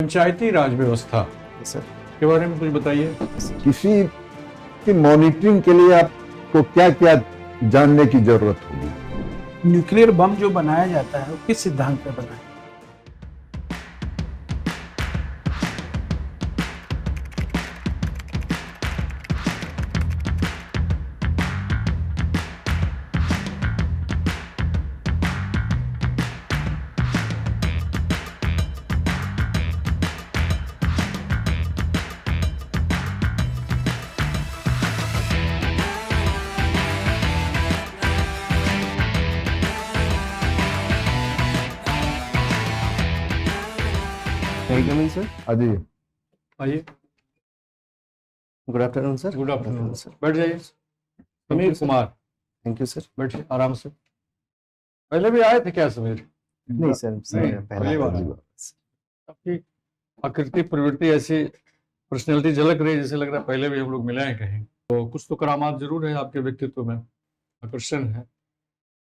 पंचायती राज व्यवस्था सर के बारे में कुछ बताइए। किसी की मॉनिटरिंग के लिए आपको क्या क्या जानने की जरूरत होगी? न्यूक्लियर बम जो बनाया जाता है वो किस सिद्धांत पर बना है? सर अजी आइए। Good afternoon sir. Good afternoon sir. बैठ जाइए। Sameer Kumar, thank you sir. बैठिए आराम से। पहले भी आए थे क्या समीर? नहीं सर, नहीं, पहली बार। पहला आपकी आकृति प्रवृत्ति ऐसी पर्सनैलिटी झलक रही है, जैसे लग रहा है पहले भी हम लोग मिले हैं कहीं। तो कुछ तो करामात जरूर है आपके व्यक्तित्व में, आकर्षण है।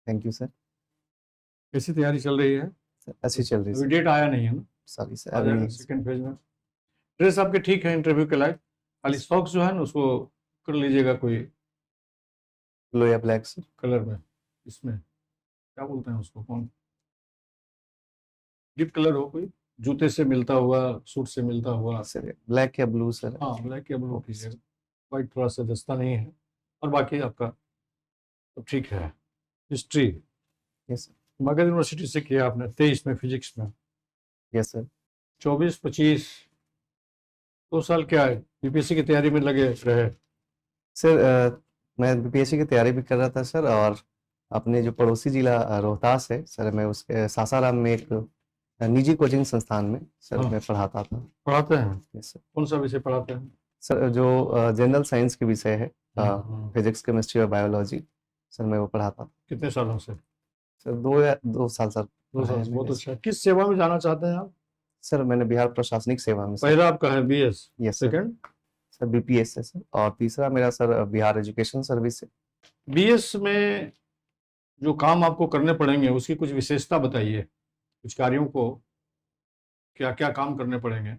Thank you sir. कैसी तैयारी चल रही है? सर अच्छी चल रही अभी है डेट आया नहीं है ना? सॉरी सर, आ अभी जाएगा नहीं। सेकंड फेज में। ड्रेस आपके ठीक है इंटरव्यू के लायक, खाली सॉक्स जो है ना उसको कर लीजिएगा कोई ब्लू या ब्लैक सर? कलर में, इसमें क्या बोलते हैं उसको, कौन डीप कलर हो, कोई जूते से मिलता हुआ, सूट से मिलता हुआ। सर ब्लैक या ब्लू सर? हाँ ब्लैक या ब्लू कीजिएगा, वाइट थोड़ा सा जस्ता नहीं है। और बाकी आपका तो ठीक है। History yes sir. Magadh university से किया आपने, 23 में फिजिक्स में। Yes sir. 24-25 2 साल क्या है यूपीएससी की तैयारी में लगे रहे? सर मैं बीपीएससी की तैयारी भी कर रहा था सर, और अपने जो पड़ोसी जिला रोहतास है सर, मैं उसके सासाराम में एक निजी कोचिंग संस्थान में सर हाँ। मैं पढ़ाता था। पढ़ाते हैं? Yes sir. कौन सा विषय पढ़ाते हैं? सर जो जनरल साइंस के विषय है, हाँ। फिजिक्स, केमिस्ट्री और बायोलॉजी, सर मैं वो पढ़ाता था। कितने सालों से? सर 2 साल सर। 2 साल से, पढ़ाया बहुत मैंने। अच्छा। किस सेवा में जाना चाहते हैं आप? सर मैंने बिहार प्रशासनिक सेवा में सर। पहला आपका है BS, yes sir. Second sir BPS है सर, और तीसरा मेरा सर बिहार एजुकेशन सर्विस है। बीएस में जो काम आपको करने पड़ेंगे उसकी कुछ विशेषता बताइए, कुछ कार्यों को क्या क्या काम करने पड़ेंगे?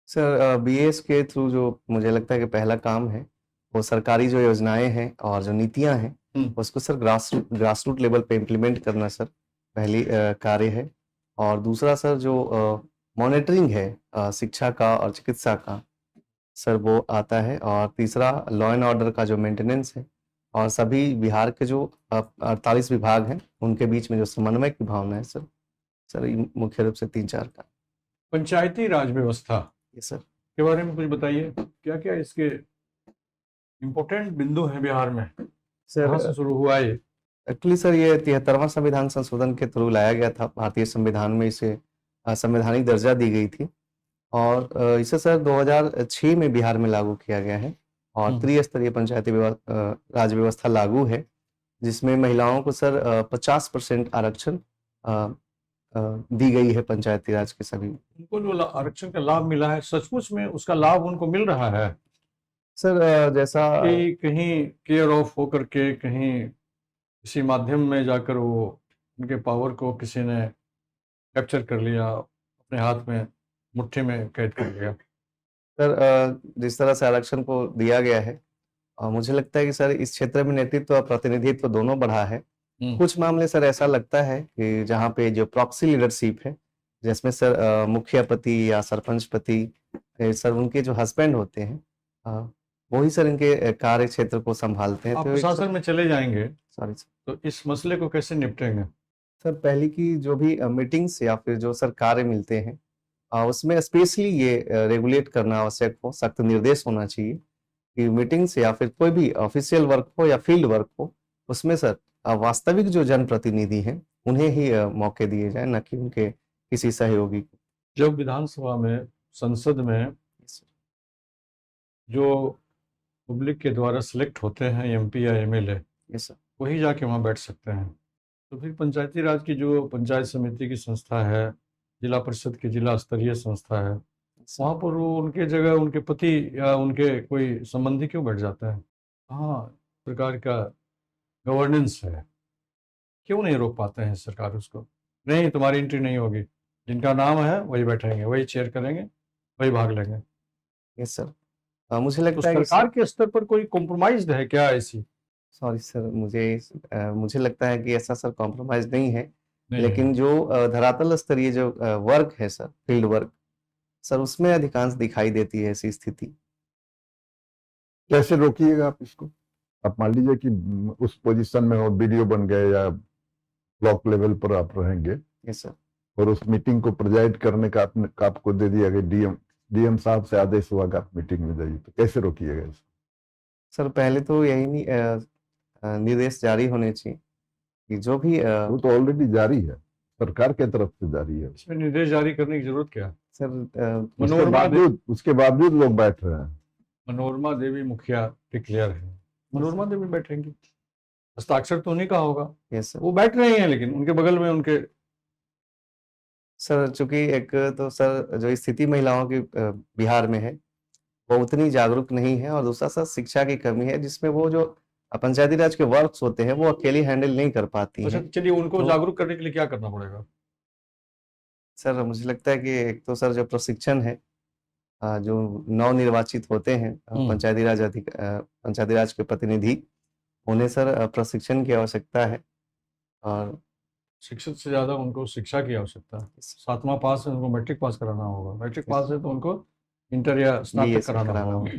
सर बीएस के थ्रू जो मुझे लगता है कि पहला काम है वो सरकारी जो योजनाएं हैं और जो नीतियां हैं उसको सर ग्रास रूट लेवल पे इम्प्लीमेंट करना सर पहली कार्य है। और दूसरा सर जो मॉनिटरिंग है शिक्षा का और चिकित्सा का सर वो आता है। और तीसरा लॉ एंड ऑर्डर का जो मेंटेनेंस है, और सभी बिहार के जो 48 विभाग हैं उनके बीच में जो समन्वय की भावना है सर, ये मुख्य रूप से 3-4 का। पंचायती राज व्यवस्था ये सर के बारे में कुछ बताइए, क्या क्या इसके इम्पोर्टेंट बिंदु हैं बिहार में, कहाँ से शुरू हुआ ये? एक्चुअली सर ये 73वां संविधान संशोधन के थ्रू लाया गया था भारतीय संविधान में, इसे संवैधानिक दर्जा दी गई थी। और इसे सर 2006 में बिहार में लागू किया गया है। और त्रिस्तरीय पंचायती राज व्यवस्था लागू है, जिसमें महिलाओं को सर 50% आरक्षण दी गई है पंचायती राज के सभी। उनको जो आरक्षण का लाभ मिला है, सचमुच में उसका लाभ उनको मिल रहा है? सर जैसा कि कहीं केयर ऑफ होकर के, कहीं किसी माध्यम में जाकर वो उनके पावर को किसी ने कैप्चर कर लिया, अपने हाथ में मुट्ठी में कैद कर लिया? सर जिस तरह से आरक्षण को दिया गया है, मुझे लगता है कि सर इस क्षेत्र में नेतृत्व और प्रतिनिधित्व दोनों बढ़ा है। कुछ मामले सर ऐसा लगता है कि जहाँ पे जो प्रॉक्सी लीडरशिप है, जिसमें सर मुखिया पति या सरपंच पति सर उनके जो हस्बैंड होते हैं वही सर इनके कार्य क्षेत्र को संभालते हैं। आप तो प्रशासन में चले जाएंगे सॉरी सर, तो इस मसले को कैसे निपटेंगे? सर पहली की जो भी मीटिंग्स या फिर जो सर कार्य मिलते हैं उसमें स्पेशली ये रेगुलेट करना आवश्यक हो, सख्त निर्देश होना चाहिए कि मीटिंग्स या फिर कोई भी ऑफिशियल वर्क हो या फील्ड वर्क हो, उसमें सर वास्तविक जो जनप्रतिनिधि हैं उन्हें ही मौके दिए जाए, न कि उनके किसी सहयोगी को। जब विधानसभा में, संसद में जो पब्लिक के द्वारा सिलेक्ट होते हैं एमपी या एमएलए, यस सर, वही जाके वहाँ बैठ सकते हैं। तो फिर पंचायती राज की जो पंचायत समिति की संस्था है, जिला परिषद की जिला स्तरीय संस्था है, वहाँ पर वो उनके जगह उनके पति या उनके कोई संबंधी क्यों बैठ जाता है? कहाँ प्रकार का गवर्नेंस है? क्यों नहीं रोक पाते हैं सरकार उसको? नहीं, तुम्हारी एंट्री नहीं होगी, जिनका नाम है वही बैठेंगे, वही चेयर करेंगे, वही भाग लेंगे। Yes sir. मुझे तो लगता है कि सरकार के स्तर पर कोई कॉम्प्रोमाइज है क्या ऐसी? सॉरी सर, मुझे लगता है कि ऐसा सर कॉम्प्रोमाइज नहीं है, नहीं लेकिन है। जो धरातल स्तरीय जो वर्क है सर, फील्ड वर्क सर, उसमें अधिकांश दिखाई देती है ऐसी स्थिति। कैसे रोकिएगा आप इसको? आप मान लीजिए कि उस पोजीशन में हो, बीडीओ बन गए या ब्लॉक लेवल पर आप रहेंगे यस सर। और उस मीटिंग को प्रेजाइड करने का आपको दे दिया गया, डीएम साहब से आदेश हुआ कि आप मीटिंग में जाइए, तो कैसे रोकिएगा इसको? सर पहले तो यही निर्देश जारी होने चाहिए कि जो भी वो तो ऑलरेडी जारी है, सरकार के तरफ से जारी है। इसमें निर्देश जारी करने की जरूरत क्या है? सर उसके बावजूद लोग बैठ रहे हैं। मनोरमा देवी मुखिया डिक्लेयर है, मनोरमा देवी बैठेंगी, हस्ताक्षर तो उन्हीं का होगा। Yes sir. वो बैठ रहे हैं, लेकिन उनके बगल में उनके सर चूंकि एक तो सर जो स्थिति महिलाओं की बिहार में है वो उतनी जागरूक नहीं है, और दूसरा सर शिक्षा की कमी है, जिसमें वो जो पंचायती राज के वर्क्स होते हैं वो अकेली हैंडल नहीं कर पाती अच्छा, हैं। चलिए उनको तो जागरूक करने के लिए क्या करना पड़ेगा? सर मुझे लगता है कि एक तो सर जो प्रशिक्षण है, जो नवनिर्वाचित होते हैं पंचायती राज के प्रतिनिधि, उन्हें सर प्रशिक्षण की आवश्यकता है। और शिक्षित से ज्यादा उनको शिक्षा की आवश्यकता है। 7वां पास है, उनको मैट्रिक पास कराना होगा, मैट्रिक पास है तो उनको इंटर या स्नातक BS कराना कराना होगा।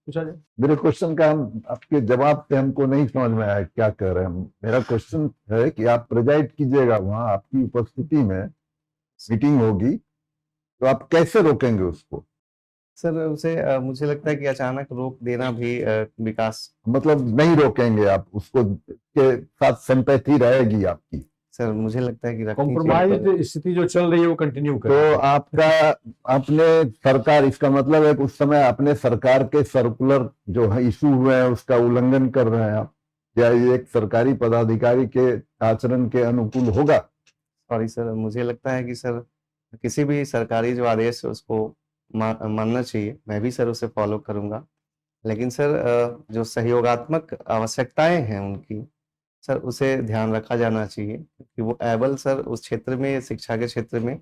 पूछा जाए। मेरे क्वेश्चन का आपके जवाब से हमको नहीं समझ में आया क्या कह रहे हैं। मेरा क्वेश्चन है कि आप प्रेजाइड कीजिएगा, वहां आपकी उपस्थिति में मीटिंग होगी, तो आप कैसे रोकेंगे उसको? सर उसे मुझे लगता है कि अचानक रोक देना भी विकास, मतलब नहीं रोकेंगे आप उसको, के साथ सिंपैथी रहेगी आपकी? सर मुझे लगता है कि रखनी चाहिए। कॉम्प्रोमाइज स्थिति जो चल रही है वो कंटिन्यू तो करें। आपका अपने सरकार, इसका मतलब है कि उस समय अपने सरकार के सर्कुलर जो है इशू हुए हैं उसका उल्लंघन कर रहे हैं आप, या ये एक सरकारी पदाधिकारी के आचरण के अनुकूल होगा? सॉरी सर, मुझे लगता है कि सर किसी भी सरकारी जो आदेश है उसको मानना चाहिए, मैं भी सर उसे फॉलो करूंगा, लेकिन सर जो सहयोगात्मक आवश्यकताएं हैं उनकी सर उसे ध्यान रखा जाना चाहिए, क्योंकि वो एबल सर उस क्षेत्र में, शिक्षा के क्षेत्र में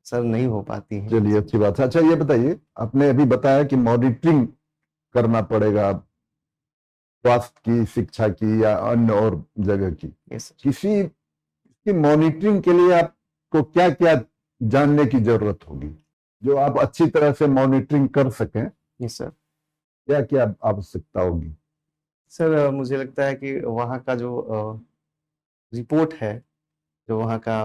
सर नहीं हो पाती है। चलिए अच्छी बात है। अच्छा ये बताइए, आपने अभी बताया कि मॉनिटरिंग करना पड़ेगा स्वास्थ्य की, शिक्षा की या अन्य और जगह की। यस किसी की मॉनिटरिंग के लिए आपको क्या क्या जानने की जरूरत होगी जो आप अच्छी तरह से मॉनिटरिंग कर सकें? Yes sir. क्या क्या आवश्यकता होगी? सर मुझे लगता है कि वहाँ का जो रिपोर्ट है, जो वहाँ का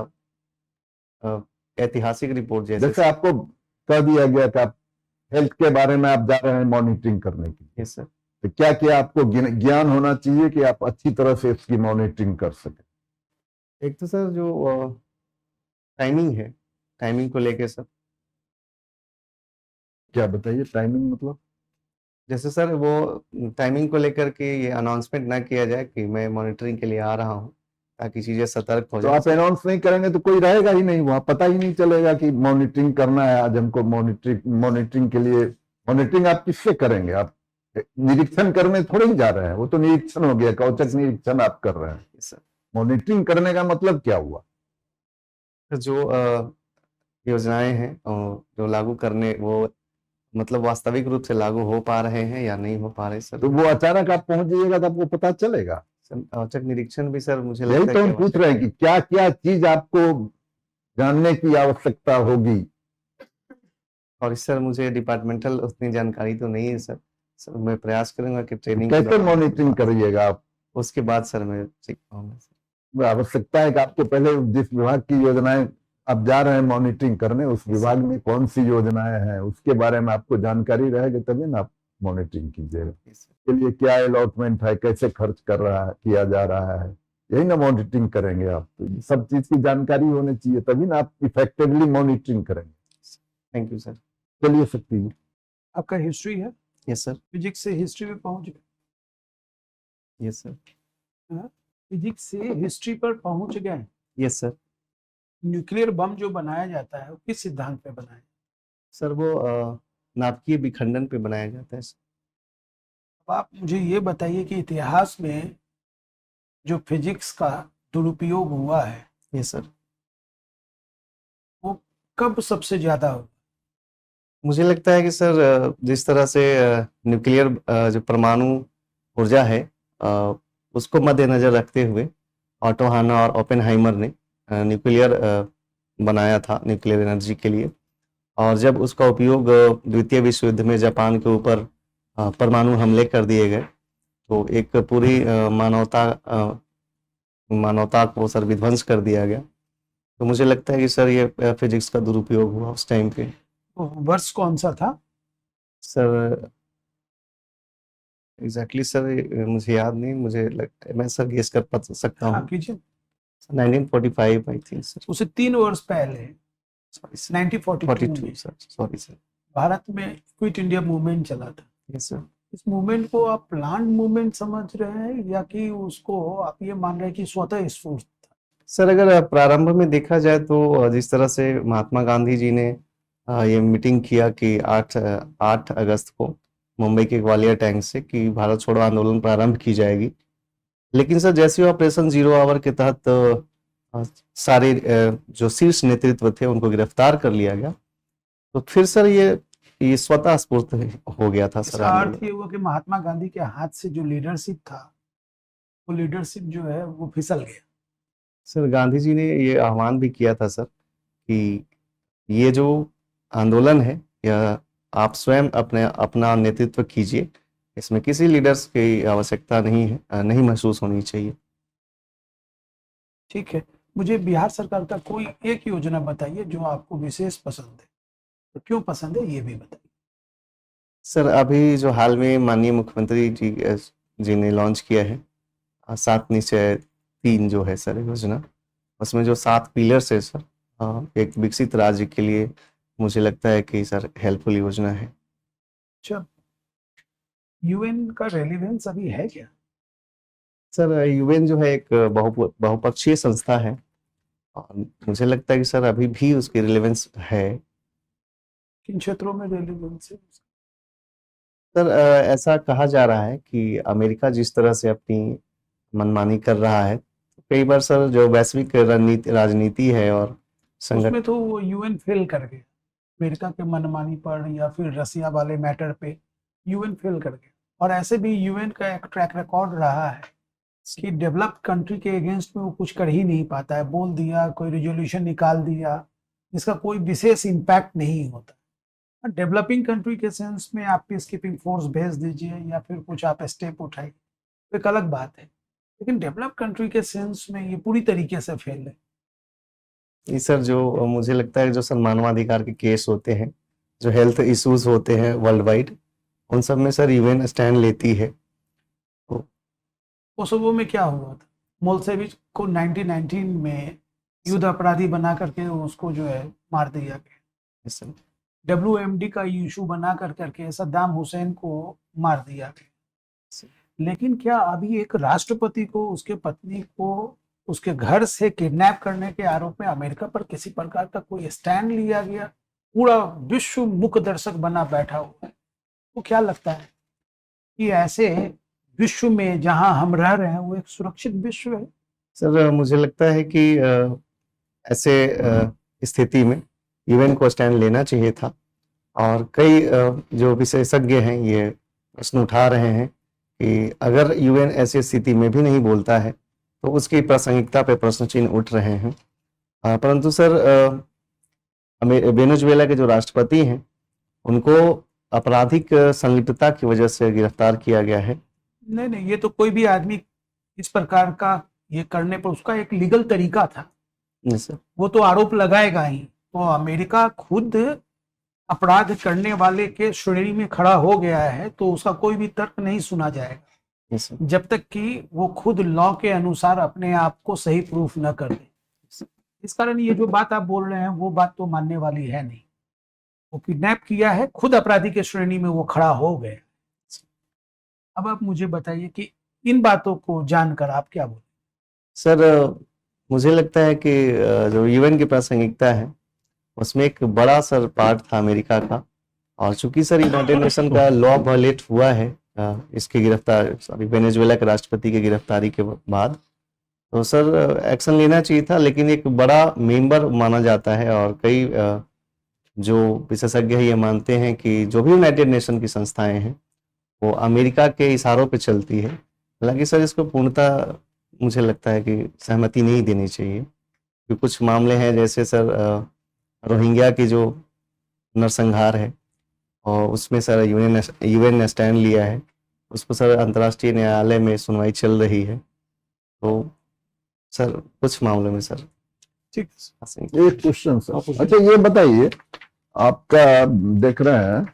ऐतिहासिक रिपोर्ट, जैसे आपको कह दिया गया कि आप हेल्थ के बारे में आप जा रहे हैं मॉनिटरिंग करने के लिए, यस सर, तो क्या क्या आपको ज्ञान होना चाहिए कि आप अच्छी तरह से इसकी मॉनिटरिंग कर सकें? एक तो सर जो टाइमिंग है, टाइमिंग को लेके सर, क्या बताइए टाइमिंग मतलब? जैसे सर वो टाइमिंग को लेकर के ये अनाउंसमेंट ना किया जाए कि मैं मॉनिटरिंग के लिए आ रहा हूँ, ताकि चीजें सतर्क हो तो जाए। आप अनाउंस नहीं करेंगे तो कोई रहेगा ही नहीं वहां, पता ही नहीं चलेगा कि मॉनिटरिंग करना है आज हमको। मॉनिटरिंग के लिए मॉनिटरिंग आप किससे करेंगे? आप निरीक्षण करने थोड़े ही जा रहे हैं, वो तो निरीक्षण हो गया, औचक निरीक्षण आप कर रहे हैं। सर मॉनिटरिंग करने का मतलब क्या हुआ? जो योजनाएं हैं जो लागू करने, वो मतलब वास्तविक रूप से लागू हो पा रहे हैं या नहीं हो पा रहे सर। तो वो अचानक आप पहुंच जाइएगा तो आपको पता चलेगा। औचक निरीक्षण भी सर मुझे यही लगता तो है हम कि पूछ रहे हैं कि क्या क्या चीज आपको जानने की आवश्यकता होगी। और इस सर मुझे डिपार्टमेंटल उतनी जानकारी तो नहीं है सर। सर मैं प्रयास करूंगा कि ट्रेनिंग कैसे मॉनिटरिंग करिएगा आप? उसके बाद सर मैं सीख पाऊंगा सर। आवश्यकता है कि आपको पहले जिस विभाग की योजनाएं आप जा रहे हैं मॉनिटरिंग करने, उस विभाग में कौन सी योजनाएं हैं उसके बारे में आपको जानकारी रहेगी, तभी ना आप मॉनिटरिंग कीजिएगा। के लिए क्या अलॉटमेंट है, कैसे खर्च कर रहा है, किया जा रहा है, यही ना मॉनिटरिंग करेंगे आप। तो सब चीज की जानकारी होनी चाहिए, तभी ना आप इफेक्टिवली मॉनिटरिंग करेंगे। Thank you sir. चलिए सकती है। आपका हिस्ट्री है? Yes sir. फिजिक्स से हिस्ट्री में पहुंच गए? Yes sir. फिजिक्स से हिस्ट्री पर पहुंच गए। Yes sir. न्यूक्लियर बम जो बनाया जाता है वो किस सिद्धांत पे बनाया? सर वो नाभिकीय विखंडन पे बनाया जाता है सर। अब आप मुझे ये बताइए कि इतिहास में जो फिजिक्स का दुरुपयोग हुआ है, यस सर। वो कब सबसे ज्यादा होगा? मुझे लगता है कि सर जिस तरह से न्यूक्लियर जो परमाणु ऊर्जा है उसको मद्देनजर रखते हुए ऑटो हाना और ओपेनहाइमर ने न्यूक्लियर बनाया था न्यूक्लियर एनर्जी के लिए। और जब उसका उपयोग द्वितीय विश्व युद्ध में जापान के ऊपर परमाणु हमले कर दिए गए तो एक पूरी मानवता को सर विध्वंस कर दिया गया। तो मुझे लगता है कि सर ये फिजिक्स का दुरुपयोग हुआ उस टाइम पे। वो वर्ष कौन सा था? सर एग्जैक्टली सर मुझे याद नहीं, मैं सर गेस कर सकता हाँ हूँ। कीजिए। 1945 आई थिंक सर। उसे 3 वर्ष पहले सॉरी सर, 1942 42 में सर, सॉरी सर। भारत में क्विट इंडिया मूवमेंट चला था। Yes sir. इस मूवमेंट को आप प्लान मूवमेंट समझ रहे हैं या कि उसको आप ये मान रहे हैं कि स्वतः स्फूर्त था? सर अगर प्रारंभ में देखा जाए तो जिस तरह से महात्मा गांधी जी ने ये मीटिंग किया कि 8 अगस्त को मुंबई के ग्वालियर टैंक से कि भारत छोड़ो आंदोलन प्रारंभ की जाएगी। लेकिन सर जैसे ही ऑपरेशन जीरो आवर के तहत सारे जो शीर्ष नेतृत्व थे उनको गिरफ्तार कर लिया गया तो फिर सर ये स्वतः स्फूर्त हो गया था सर इसका आंदोलन। अर्थ ये हुआ कि महात्मा गांधी के हाथ से जो लीडरशिप था वो लीडरशिप जो है वो फिसल गया। सर गांधी जी ने ये आह्वान भी किया था सर कि ये जो आंदोलन है यह आप स्वयं अपना नेतृत्व कीजिए, इसमें किसी लीडर्स की आवश्यकता नहीं है, नहीं महसूस होनी चाहिए। ठीक है, मुझे बिहार सरकार का कोई एक योजना बताइए जो आपको विशेष पसंद है, तो क्यों पसंद है ये भी बताइए। सर अभी जो हाल में माननीय मुख्यमंत्री जी ने लॉन्च किया है 7 निश्चय 3 जो है सर योजना, उसमें जो 7 पिलर्स है सर एक विकसित राज्य के लिए मुझे लगता है कि सर हेल्पफुल योजना है। अच्छा, यूएन का रेलिवेंस अभी है क्या? सर यूएन जो है एक बहुपक्षीय संस्था है और मुझे लगता है कि सर अभी भी उसकी रिलेवेंस है। किन क्षेत्रों में रेलिवेंस है? सर ऐसा कहा जा रहा है कि अमेरिका जिस तरह से अपनी मनमानी कर रहा है कई बार सर जो वैश्विक राजनीति है और संगठन उसमें तो वो यूएन फेल कर गया, अमेरिका के मनमानी पर या फिर रसिया वाले मैटर पे यूएन फेल कर गया। और ऐसे भी यूएन का एक ट्रैक रिकॉर्ड रहा है कि डेवलप्ड कंट्री के अगेंस्ट में वो कुछ कर ही नहीं पाता है, बोल दिया कोई रिजोल्यूशन निकाल दिया जिसका कोई विशेष इम्पैक्ट नहीं होता। डेवलपिंग कंट्री के सेंस में आप पीस कीपिंग फोर्स भेज दीजिए या फिर कुछ आप स्टेप उठाइए तो एक अलग बात है, लेकिन डेवलप कंट्री के सेंस में ये पूरी तरीके से फेल है। ये सर जो मुझे लगता है जो सर मानवाधिकार के केस होते हैं, जो हेल्थ इश्यूज होते हैं वर्ल्ड वाइड, उन सब में सर यूएन स्टैंड लेती है। कोसोवो में क्या हुआ था? मोलसेविच को 1919 में युद्ध अपराधी बना करके उसको जो है मार दिया गया। WMD का इशू बना करके सद्दाम हुसैन को मार दिया गया। लेकिन क्या अभी एक राष्ट्रपति को उसके पत्नी को उसके घर से किडनैप करने के आरोप में अमेरिका पर किसी प्रकार का कोई स्टैंड लिया गया? पूरा विश्व मुख्य दर्शक बना बैठा हुआ है। तो क्या लगता है कि ऐसे विश्व में जहां हम रह रहे हैं वो एक सुरक्षित विश्व है? सर मुझे लगता है कि ऐसे स्थिति में यूएन को स्टैंड लेना चाहिए था और कई जो विशेषज्ञ हैं ये प्रश्न उठा रहे हैं कि अगर यूएन ऐसी स्थिति में भी नहीं बोलता है तो उसकी प्रासंगिकता पे प्रश्न चिन्ह उठ रहे हैं। परंतु सर वेनेजुएला के जो राष्ट्रपति हैं उनको आपराधिक संलिप्तता की वजह से गिरफ्तार किया गया है। नहीं, ये तो कोई भी आदमी इस प्रकार का ये करने पर उसका एक लीगल तरीका था। सर वो तो आरोप लगाएगा ही। तो अमेरिका खुद अपराध करने वाले के श्रेणी में खड़ा हो गया है तो उसका कोई भी तर्क नहीं सुना जाएगा जब तक कि वो खुद लॉ के अनुसार अपने आप को सही प्रूफ न कर दे। इस कारण ये जो बात आप बोल रहे हैं वो बात तो मानने वाली है नहीं। वो किडनैप किया है, खुद अपराधी के श्रेणी में वो खड़ा हो गए। अब आप मुझे बताइए कि इन बातों को जानकर आप क्या बोले? सर मुझे लगता है कि जो यूएन की प्रासंगिकता है उसमें एक बड़ा सर पार्ट था अमेरिका का और चूंकि सर यूनाइटेड नेशन का लॉ वायलेट हुआ है इसके गिरफ्तार अभी वेनेजुएला के राष्ट्रपति की गिरफ्तारी के बाद, तो सर एक्शन लेना चाहिए था, लेकिन एक बड़ा मेंबर माना जाता है और कई जो विशेषज्ञ है ये मानते हैं कि जो भी यूनाइटेड नेशन की संस्थाएं हैं वो अमेरिका के इशारों पे चलती है। हालांकि सर इसको पूर्णतः मुझे लगता है कि सहमति नहीं देनी चाहिए, कि कुछ मामले हैं जैसे सर रोहिंग्या की जो नरसंहार है और उसमें सर यूएन ने स्टैंड लिया है, उस पर सर अंतर्राष्ट्रीय न्यायालय में सुनवाई चल रही है। तो सर कुछ मामलों में सर ठीक एक क्वेश्चन सर, अच्छा ये बताइए, आपका देख रहे हैं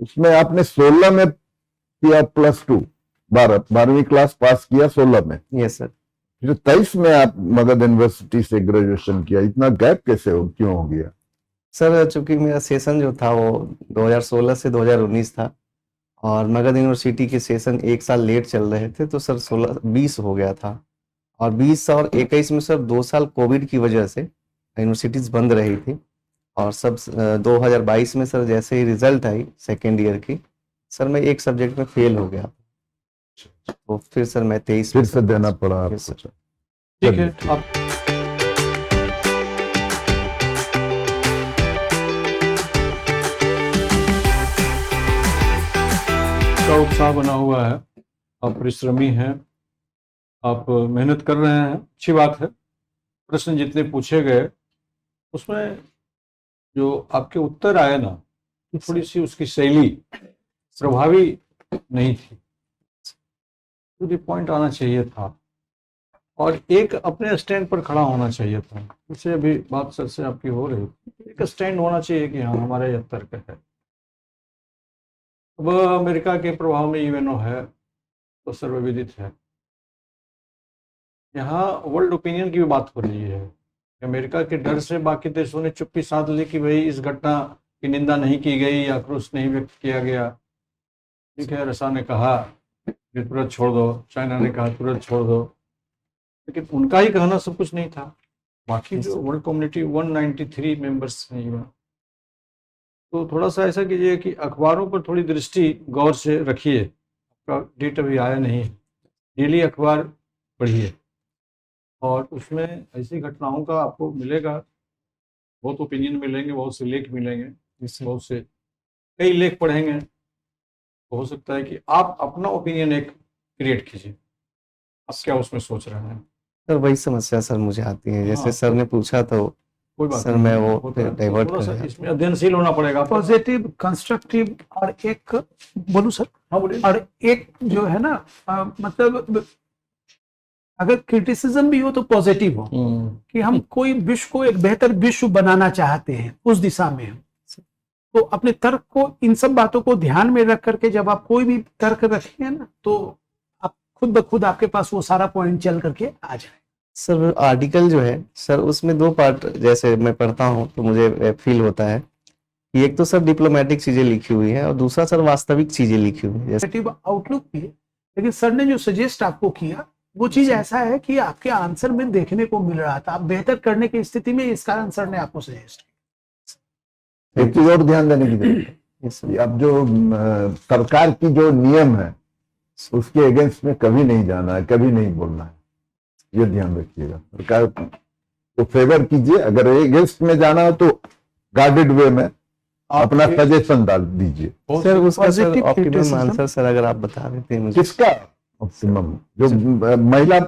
उसमें आपने 16 में किया +2, 12वीं क्लास पास किया 16 में, यस सर। फिर 23 में आप मगध यूनिवर्सिटी से ग्रेजुएशन किया, इतना गैप कैसे क्यों हो गया? सर चूंकि मेरा सेशन जो था वो 2016 से 2019 था और मगध यूनिवर्सिटी के सेशन एक साल लेट चल रहे थे, तो सर 20 हो गया था। और 20 और 21 में सर 2 साल कोविड की वजह से यूनिवर्सिटीज बंद रही थी और सब 2022 में सर जैसे ही रिजल्ट आई सेकेंड ईयर की, सर मैं एक सब्जेक्ट में फेल हो गया, तो फिर सर मैं 23 फिर से देना पड़ा Yes, आपको। ठीक है। आप का उत्साह बना हुआ है, आप परिश्रमी हैं, आप मेहनत कर रहे हैं, अच्छी बात है। प्रश्न जितने पूछे गए उसमें जो आपके उत्तर आए ना, तो थोड़ी सी उसकी शैली प्रभावी नहीं थी, टू द पॉइंट आना चाहिए था और एक अपने स्टैंड पर खड़ा होना चाहिए था। उससे अभी बात सर से आपकी हो रही थी, एक स्टैंड होना चाहिए कि हाँ हमारा यह तर्क है। अब अमेरिका के प्रभाव में यूएनओ है तो सर्वविदित है, यहाँ वर्ल्ड ओपिनियन की भी बात हो रही है। अमेरिका के डर से बाकी देशों ने चुप्पी साध ली कि भाई इस घटना की निंदा नहीं की गई या आक्रोश नहीं व्यक्त किया गया। ठीक है, रसा ने कहा कि तुरंत छोड़ दो, चाइना ने कहा तुरंत छोड़ दो, लेकिन उनका ही कहना सब कुछ नहीं था। बाकी जो वर्ल्ड कम्युनिटी 193 मेंबर्स हैं यूएन, तो थोड़ा सा ऐसा कीजिए कि अखबारों पर थोड़ी दृष्टि गौर से रखिए। आपका डेट अभी आया नहीं है, डेली अखबार पढ़िए और उसमें ऐसी घटनाओं का आपको मिलेगा, बहुत ओपिनियन मिलेंगे, बहुत से लेख मिलेंगे, बहुत से कई लेख पढ़ेंगे, तो हो सकता है कि आप अपना ओपिनियन एक क्रिएट कीजिए, आप क्या उसमें सोच रहे हैं। सर वही समस्या सर मुझे आती है, जैसे हाँ, सर ने पूछा तो कोई बात सर नहीं, मैं वो होता है, तो डाइवर्ट थोड़ा कर सा रहा इसमें अध्ययनशील होना पड़ेगा आपको। पॉजिटिव, कंस्ट्रक्टिव और एक, बोलूं सर, हाँ बोलिए। और एक जो है ना, मतलब अगर क्रिटिसिज्म भी हो तो पॉजिटिव हो, कि हम कोई विश्व को एक बेहतर विश्व बनाना चाहते हैं, उस दिशा में हम, तो अपने तर्क को, इन सब बातों को ध्यान में रख करके जब आप कोई भी तर्क रखेंगे ना, तो आप खुद ब खुद आपके पास वो सारा पॉइंट चल करके आ जाए। सर आर्टिकल जो है सर उसमें 2 पार्ट जैसे मैं पढ़ता हूँ तो मुझे फील होता है कि एक तो सर डिप्लोमेटिक चीजें लिखी हुई है और दूसरा सर वास्तविक चीजें लिखी हुई है। जैसे पॉजिटिव आउटलुक भी है, लेकिन सर ने जो सजेस्ट आपको किया वो चीज ऐसा है कि आपके आंसर में देखने को मिल रहा था, आप बेहतर करने की स्थिति में, इस कारण सर ने आपको सजेस्ट किया। एक चीज और ध्यान देने की जरूरत है Yes, कि अब जो सरकार की जो नियम है उसके अगेंस्ट में कभी नहीं जाना है, कभी नहीं बोलना है, ये ध्यान रखिएगा। सरकार को फेवर कीजिए, अगर अगेंस्ट में जाना हो तो गार्डेड वे में अपना सजेशन डाल दीजिए। सर उसका sir Positive optimum criticism। Answer sir अगर आप बता देते हैं मुझे। किसका ऑप्टिमम? जो महिला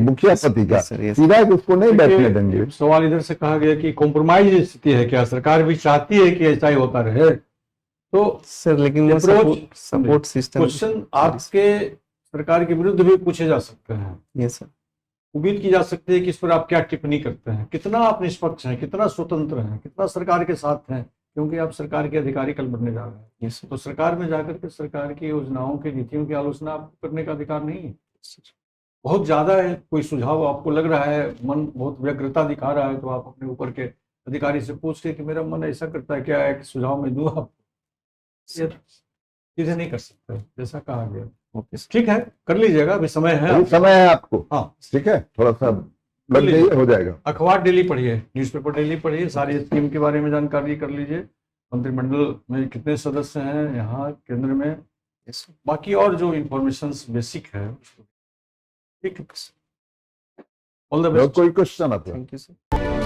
मुखिया पति का, Yes, sir, yes. सीधा उसको नहीं बैठने देंगे। देखिए, सवाल इधर से कहा गया कि कॉम्प्रोमाइज स्थिति है क्या, सरकार भी चाहती है कि ऐसा ही होता रहे, तो सर लेकिन वो Approach- सपोर्ट सिस्टम। क्वेश्चन आपके सरकार के विरुद्ध भी पूछे जा सकते हैं। Yes sir. उम्मीद की जा सकती है कि इस पर आप क्या टिप्पणी करते हैं, कितना आप निष्पक्ष हैं, कितना स्वतंत्र हैं, कितना सरकार के साथ हैं, क्योंकि आप सरकार के अधिकारी कल बनने जा रहे हैं। यस तो सरकार में जाकर के सरकार की योजनाओं की नीतियों की आलोचना आपको करने का अधिकार नहीं है। बहुत ज्यादा है, कोई सुझाव आपको लग रहा है, मन बहुत व्यग्रता दिखा रहा है, तो आप अपने ऊपर के अधिकारी से पूछते कि मेरा मन ऐसा करता है, क्या एक सुझाव मैं दूं आपको? ये सीधे नहीं कर सकते, जैसा कहा गया। ओके ठीक है, कर लीजिएगा, अभी समय है। अभी समय है आपको, हाँ, ठीक है, थोड़ा सा लग जाइए, हो जाएगा। अखबार डेली पढ़िए, न्यूज़पेपर डेली पढ़िए, सारी स्कीम के बारे में जानकारी कर लीजिए, मंत्रिमंडल में कितने सदस्य हैं यहाँ केंद्र में, यस बाकी और जो इंफॉर्मेशन बेसिक है, ठीक है। ऑल द और बेस्ट। कोई क्वेश्चन आता है? Thank you sir.